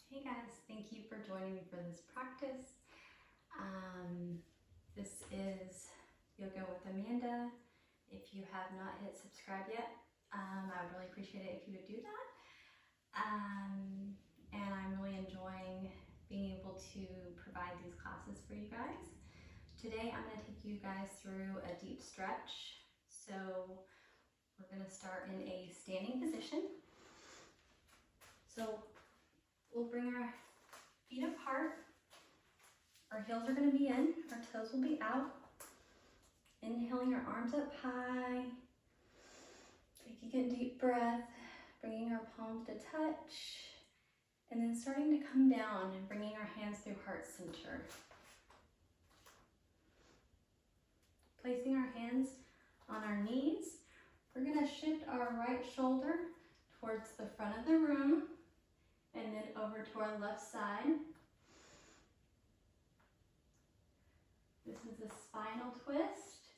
Hey guys, thank you for joining me for this practice. This is Yoga with Amanda. If you have not hit subscribe yet, I would really appreciate it if you would do that. And I'm really enjoying being able to provide these classes for you guys. Today I'm going to take you guys through a deep stretch. So we're going to start in a standing position. So we'll bring our feet apart. Our heels are going to be in, our toes will be out. Inhaling our arms up high. Taking a deep breath, bringing our palms to touch. And then starting to come down and bringing our hands through heart center. Placing our hands on our knees. We're going to shift our right shoulder towards the front of the room and then over to our left side. This is a spinal twist.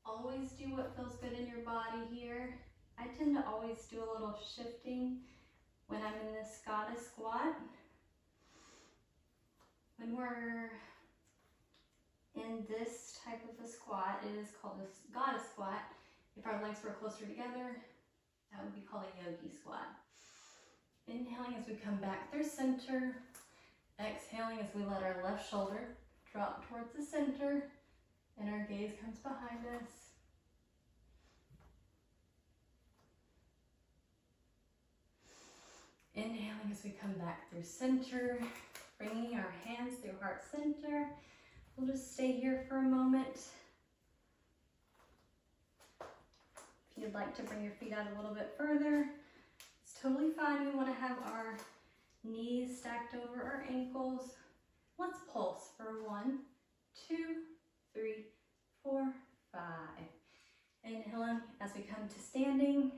Always do what feels good in your body here. I tend to always do a little shifting when I'm in this goddess squat. When we're in this type of a squat, it is called a goddess squat. If our legs were closer together, that would be called a yogi squat. Inhaling as we come back through center. Exhaling as we let our left shoulder drop towards the center and our gaze comes behind us. Inhaling as we come back through center, bringing our hands through heart center. We'll just stay here for a moment. If you'd like to bring your feet out a little bit further, it's totally fine. We want to have our knees stacked over our ankles. Let's pulse for 1, 2, 3, 4, 5. Inhaling as we come to standing.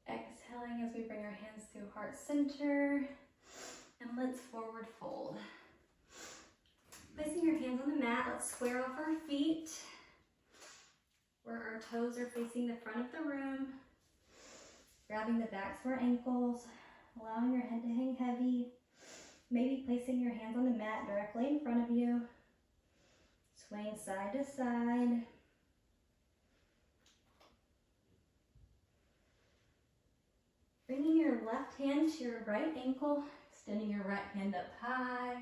Exhaling as we bring our hands through heart center. And let's forward fold. Placing your hands on the mat, let's square off our feet where our toes are facing the front of the room. Grabbing the backs of our ankles, allowing your head to hang heavy. Maybe placing your hands on the mat directly in front of you. Swaying side to side. Bringing your left hand to your right ankle, extending your right hand up high.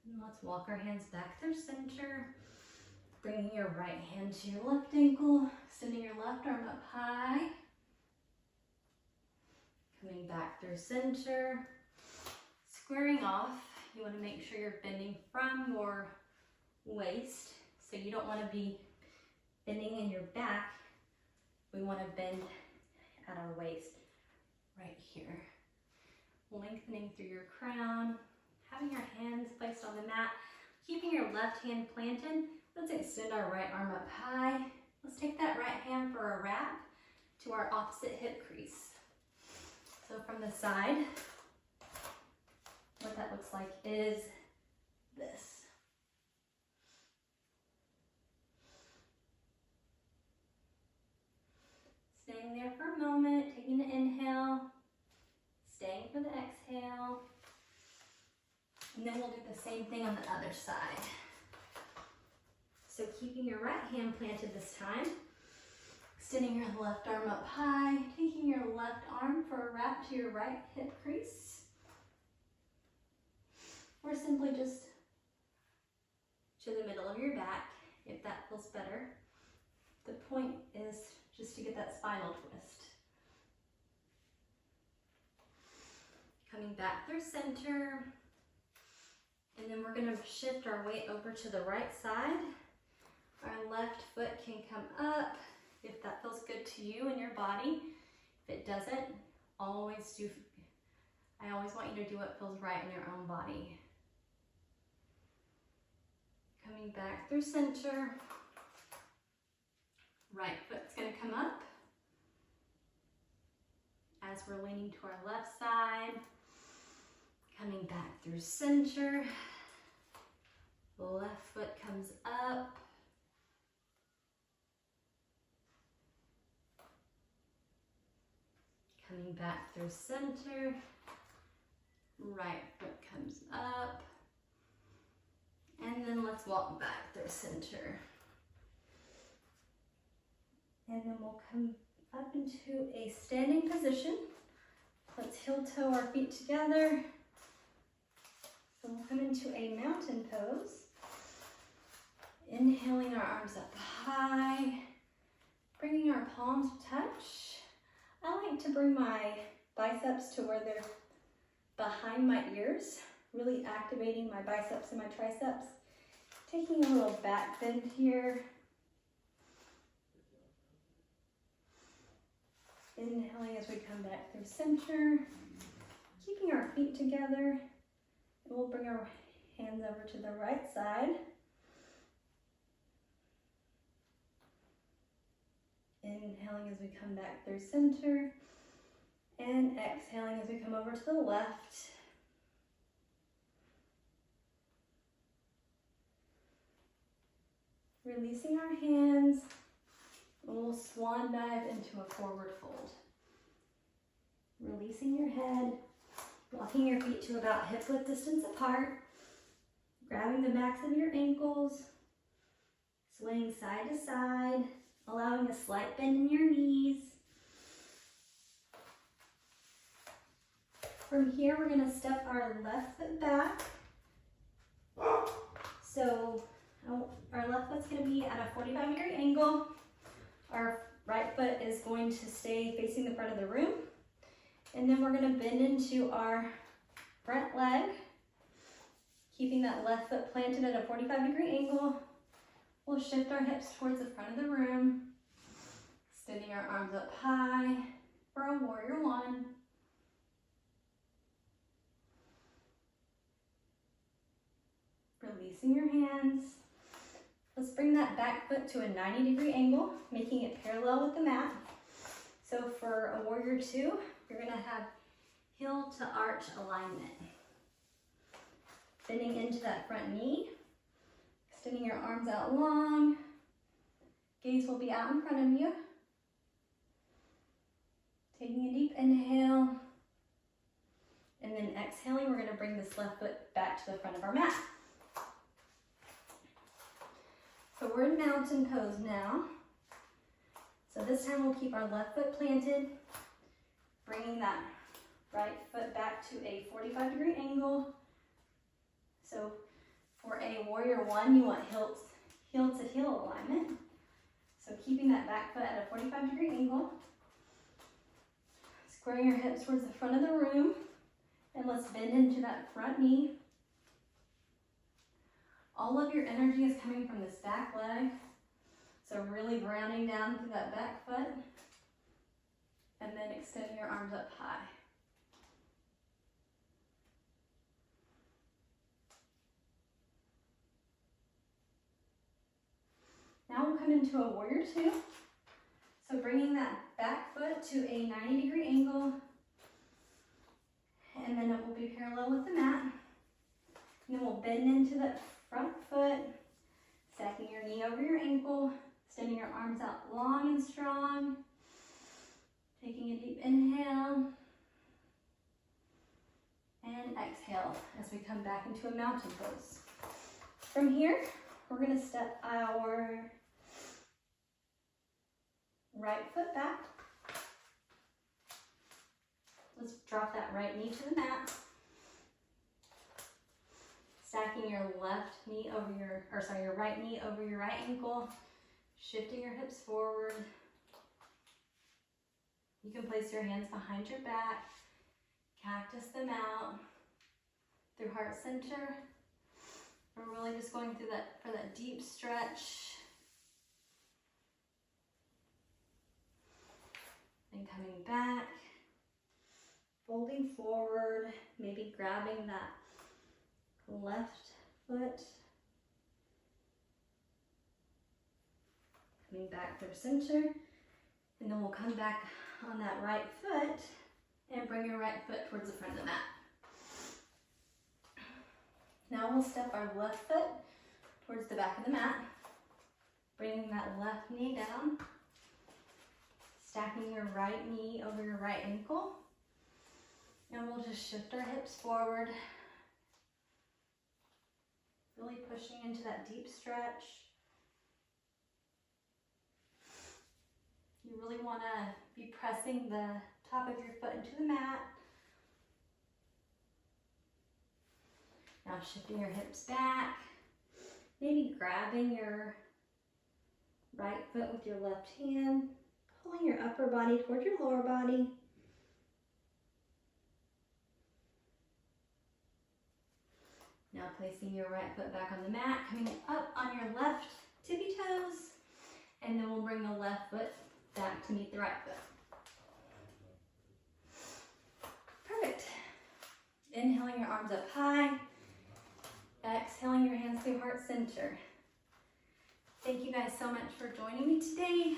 And let's walk our hands back through center. Bringing your right hand to your left ankle, extending your left arm up high. Coming back through center. Squaring off, you want to make sure you're bending from your waist. So you don't want to be bending in your back. We want to bend at our waist right here. Lengthening through your crown. Having your hands placed on the mat. Keeping your left hand planted. Let's extend our right arm up high. Let's take that right hand for a wrap to our opposite hip crease. So from the side, what that looks like is this. Staying there for a moment, taking an inhale, staying for the exhale, and then we'll do the same thing on the other side. So keeping your right hand planted this time, extending your left arm up high, taking your left arm for a wrap to your right hip crease. Or simply just to the middle of your back, if that feels better. The point is just to get that spinal twist. Coming back through center. And then we're going to shift our weight over to the right side. Our left foot can come up if that feels good to you and your body. If it doesn't, I always want you to do what feels right in your own body. Coming back through center. Right foot's going to come up as we're leaning to our left side. Coming back through center. Left foot comes up. Coming back through center. Right foot comes up. And then let's walk back through center. And then we'll come up into a standing position. Let's heel toe our feet together. So we'll come into a mountain pose. Inhaling our arms up high, bringing our palms to touch. I like to bring my biceps to where they're behind my ears, really activating my biceps and my triceps. Taking a little back bend here. Inhaling as we come back through center, keeping our feet together. And we'll bring our hands over to the right side. Inhaling as we come back through center, and exhaling as we come over to the left. Releasing our hands, and we'll swan dive into a forward fold. Releasing your head, walking your feet to about hip width distance apart, grabbing the backs of your ankles, swaying side to side, allowing a slight bend in your knees. From here, we're going to step our left foot back. So our left foot's going to be at a 45-degree angle. Our right foot is going to stay facing the front of the room. And then we're going to bend into our front leg, keeping that left foot planted at a 45-degree angle. We'll shift our hips towards the front of the room, extending our arms up high for a warrior one. Releasing your hands. Let's bring that back foot to a 90-degree angle, making it parallel with the mat. So for a warrior two, you're gonna have heel to arch alignment. Bending into that front knee. Extending your arms out long. Gaze will be out in front of you. Taking a deep inhale. And then exhaling, we're going to bring this left foot back to the front of our mat. So we're in mountain pose now. So this time we'll keep our left foot planted, bringing that right foot back to a 45-degree angle. So for a warrior one, you want heel to heel alignment. So keeping that back foot at a 45-degree angle. Squaring your hips towards the front of the room. And let's bend into that front knee. All of your energy is coming from this back leg. So really grounding down through that back foot. And then extending your arms up high. Now we'll come into a warrior two. So bringing that back foot to a 90-degree angle. And then it will be parallel with the mat. And then we'll bend into that front foot, stacking your knee over your ankle, extending your arms out long and strong. Taking a deep inhale. And exhale as we come back into a mountain pose. From here, we're going to step our right foot back. Let's drop that right knee to the mat. Stacking your left knee over your right knee over your right ankle. Shifting your hips forward. You can place your hands behind your back. Cactus them out through heart center. We're really just going through that for that deep stretch. And coming back, folding forward, maybe grabbing that left foot. Coming back through center. And then we'll come back on that right foot and bring your right foot towards the front of the mat. Now we'll step our left foot towards the back of the mat. Bringing that left knee down. Stacking stacking your right knee over your right ankle. And we'll just shift our hips forward. Really pushing into that deep stretch. You really want to be pressing the top of your foot into the mat. Now shifting your hips back. Maybe grabbing your right foot with your left hand. Pulling your upper body toward your lower body. Now placing your right foot back on the mat, coming up on your left tippy toes, and then we'll bring the left foot back to meet the right foot. Perfect. Inhaling your arms up high, exhaling your hands through heart center. Thank you guys so much for joining me today.